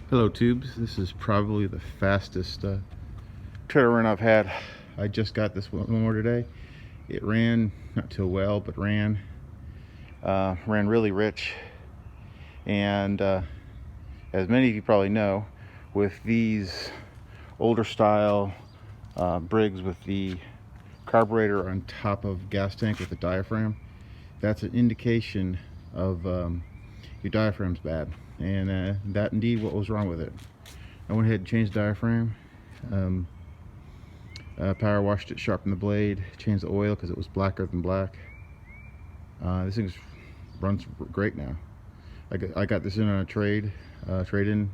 Hello tubes, this is probably the fastest trailer run I've had. I just got this lawnmower today. It ran not too well, but ran really rich. And as many of you probably know, with these older style Briggs with the carburetor on top of gas tank with the diaphragm, that's an indication of your diaphragm's bad. And that indeed what was wrong with it. I went ahead and changed the diaphragm, power washed it, sharpened the blade, changed the oil because it was blacker than black. This thing runs great now. I got this in on a trade-in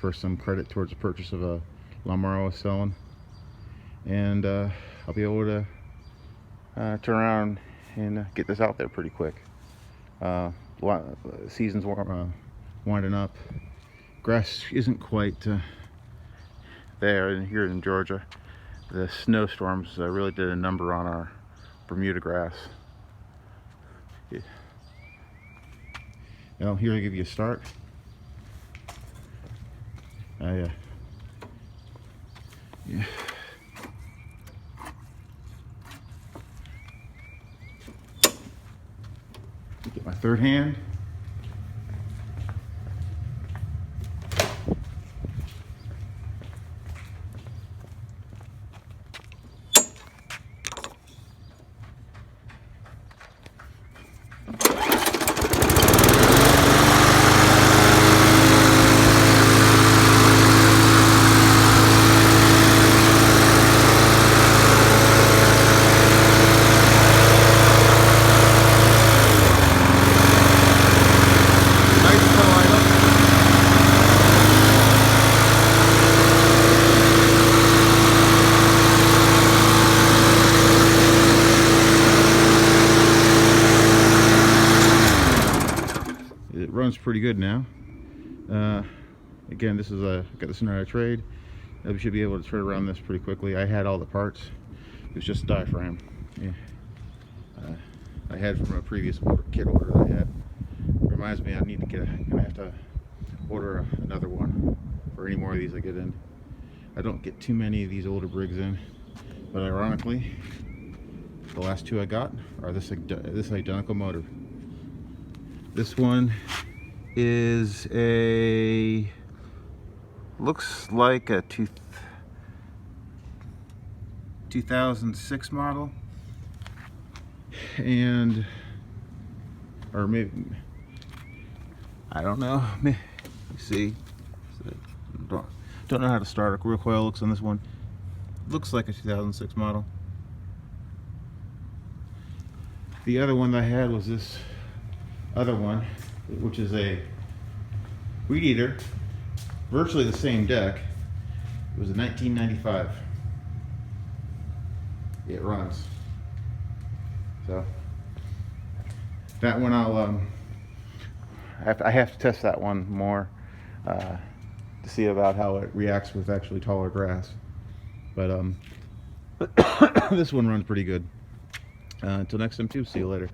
for some credit towards the purchase of a lawnmower I was selling, and I'll be able to turn around and get this out there pretty quick. Season's winding up. Grass isn't quite there, and here in Georgia the snowstorms really did a number on our Bermuda grass. Now here I give you a start. Yeah. Get my third hand. It runs pretty good now. Again, this is got this in our trade. We should be able to turn around this pretty quickly. I had all the parts. It was just a diaphragm. Yeah. I had from a previous kit order that I had. Reminds me, I need to gonna have to order another one for any more of these I get in. I don't get too many of these older Briggs in, but ironically, the last two I got are this identical motor. This one is looks like a 2006 model, or maybe, I don't know. Let me see. Don't know how to start a recoil looks on this one. Looks like a 2006 model. The other one that I had was this other one, which is a weed eater, virtually the same deck. It was a 1995. It runs. So that one I have to test that one more to see about how it reacts with actually taller grass. But this one runs pretty good. Until next time, too. See you later.